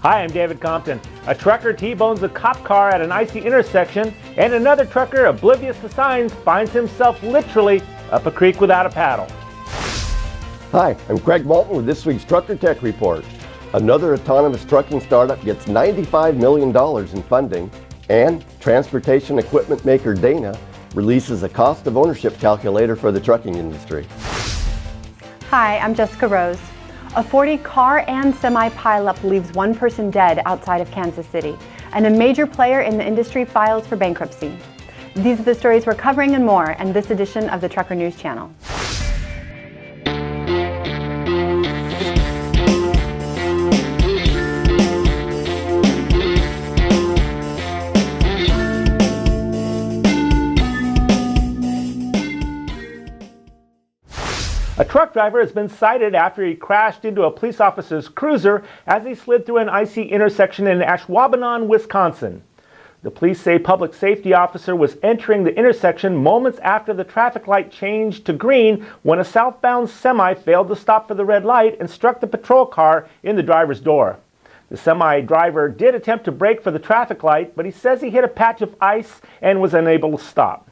Hi, I'm David Compton. A trucker T-bones a cop car at an icy intersection, and another trucker, oblivious to signs, finds himself literally up a creek without a paddle. Hi, I'm Craig Malton with this week's Trucker Tech Report. Another autonomous trucking startup gets $95 million in funding, and transportation equipment maker Dana releases a cost of ownership calculator for the trucking industry. Hi, I'm Jessica Rose. A 40 car and semi pileup leaves one person dead outside of Kansas City, and a major player in the industry files for bankruptcy. These are the stories we're covering and more in this edition of the Trucker News Channel. A truck driver has been cited after he crashed into a police officer's cruiser as he slid through an icy intersection in Ashwaubenon, Wisconsin. The police say public safety officer was entering the intersection moments after the traffic light changed to green when a southbound semi failed to stop for the red light and struck the patrol car in the driver's door. The semi driver did attempt to brake for the traffic light, but he says he hit a patch of ice and was unable to stop.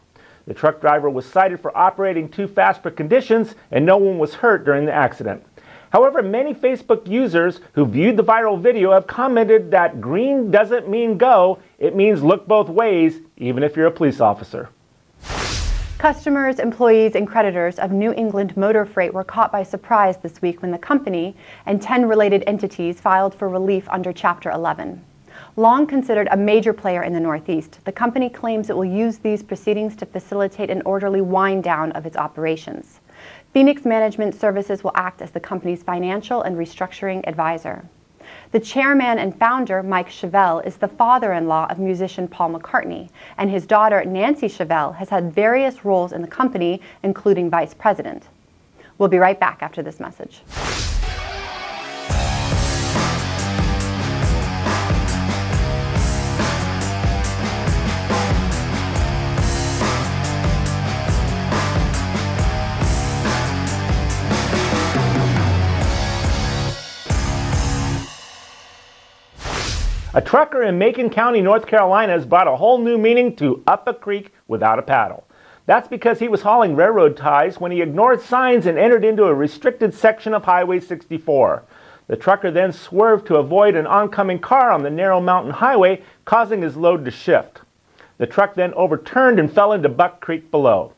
The truck driver was cited for operating too fast for conditions, and no one was hurt during the accident. However, many Facebook users who viewed the viral video have commented that green doesn't mean go, it means look both ways, even if you're a police officer. Customers, employees, and creditors of New England Motor Freight were caught by surprise this week when the company and 10 related entities filed for relief under Chapter 11. Long considered a major player in the Northeast, the company claims it will use these proceedings to facilitate an orderly wind down of its operations. Phoenix Management Services will act as the company's financial and restructuring advisor. The chairman and founder, Mike Chevelle, is the father-in-law of musician Paul McCartney, and his daughter, Nancy Chevelle, has had various roles in the company, including vice president. We'll be right back after this message. A trucker in Macon County, North Carolina has brought a whole new meaning to up a creek without a paddle. That's because he was hauling railroad ties when he ignored signs and entered into a restricted section of Highway 64. The trucker then swerved to avoid an oncoming car on the narrow mountain highway, causing his load to shift. The truck then overturned and fell into Buck Creek below.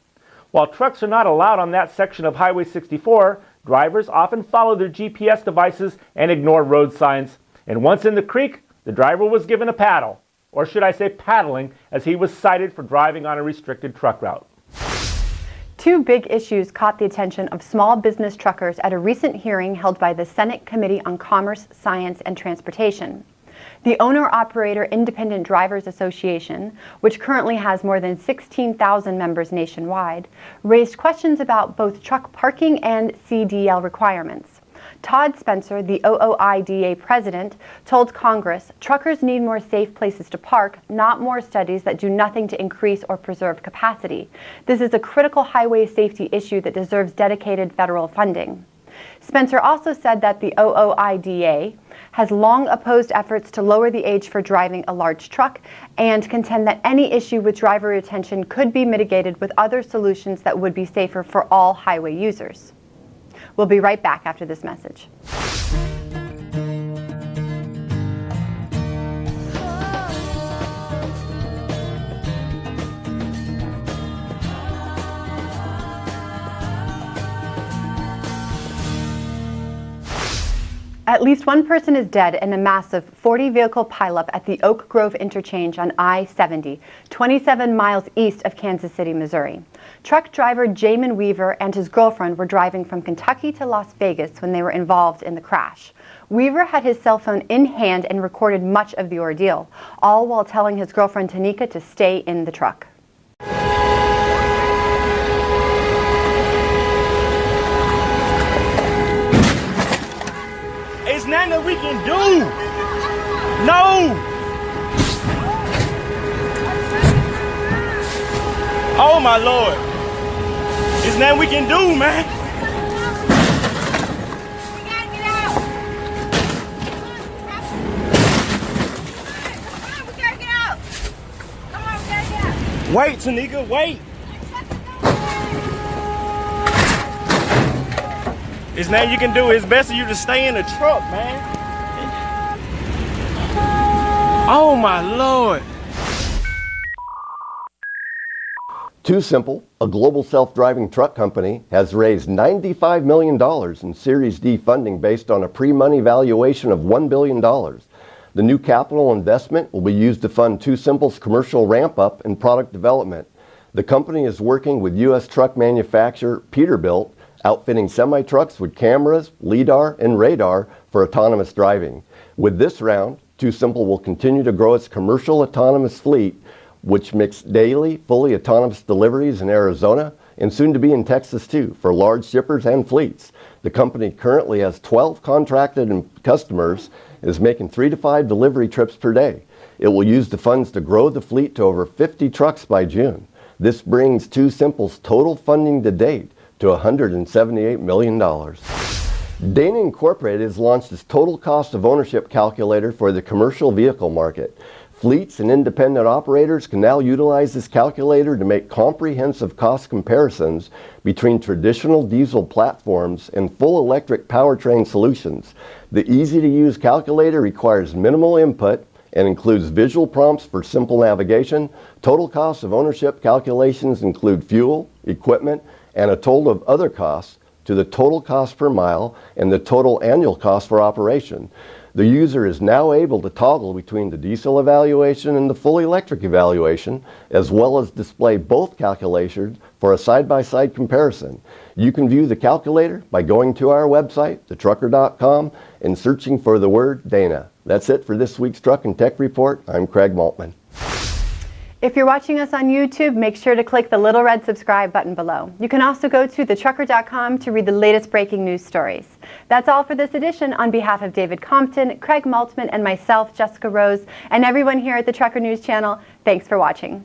While trucks are not allowed on that section of Highway 64, drivers often follow their GPS devices and ignore road signs. And once in the creek, the driver was given a paddle, or should I say paddling, as he was cited for driving on a restricted truck route. Two big issues caught the attention of small business truckers at a recent hearing held by the Senate Committee on Commerce, Science, and Transportation. The Owner-Operator Independent Drivers Association, which currently has more than 16,000 members nationwide, raised questions about both truck parking and CDL requirements. Todd Spencer, the OOIDA president, told Congress, truckers need more safe places to park, not more studies that do nothing to increase or preserve capacity. This is a critical highway safety issue that deserves dedicated federal funding. Spencer also said that the OOIDA has long opposed efforts to lower the age for driving a large truck and contend that any issue with driver retention could be mitigated with other solutions that would be safer for all highway users. We'll be right back after this message. At least one person is dead in a massive 40-vehicle pileup at the Oak Grove interchange on I-70, 27 miles east of Kansas City, Missouri. Truck driver Jamin Weaver and his girlfriend were driving from Kentucky to Las Vegas when they were involved in the crash. Weaver had his cell phone in hand and recorded much of the ordeal, all while telling his girlfriend Tanika to stay in the truck. It's nothing that we can do. No. Oh my Lord. It's nothing we can do, man. We gotta get out. Wait, Tanika, wait. There's nothing you can do. It's best for you to stay in the truck, man. Oh my Lord. Too Simple, a global self-driving truck company, has raised $95 million in Series D funding based on a pre-money valuation of $1 billion. The new capital investment will be used to fund Too Simple's commercial ramp-up and product development. The company is working with U.S. truck manufacturer Peterbilt, outfitting semi-trucks with cameras, LiDAR, and radar for autonomous driving. With this round, Too Simple will continue to grow its commercial autonomous fleet, which makes daily, fully autonomous deliveries in Arizona and soon to be in Texas too, for large shippers and fleets. The company currently has 12 contracted customers and is making 3 to 5 delivery trips per day. It will use the funds to grow the fleet to over 50 trucks by June. This brings Too Simple's total funding to date to $178 million. Dana Incorporated has launched its total cost of ownership calculator for the commercial vehicle market. Fleets and independent operators can now utilize this calculator to make comprehensive cost comparisons between traditional diesel platforms and full electric powertrain solutions. The easy-to-use calculator requires minimal input and includes visual prompts for simple navigation. Total cost of ownership calculations include fuel, equipment, and a total of other costs to the total cost per mile and the total annual cost for operation. The user is now able to toggle between the diesel evaluation and the full electric evaluation, as well as display both calculations for a side-by-side comparison. You can view the calculator by going to our website, thetrucker.com, and searching for the word Dana. That's it for this week's Truck and Tech Report. I'm Craig Maltman. If you're watching us on YouTube, make sure to click the little red subscribe button below. You can also go to thetrucker.com to read the latest breaking news stories. That's all for this edition. On behalf of David Compton, Craig Maltman, and myself, Jessica Rose, and everyone here at the Trucker News Channel, thanks for watching.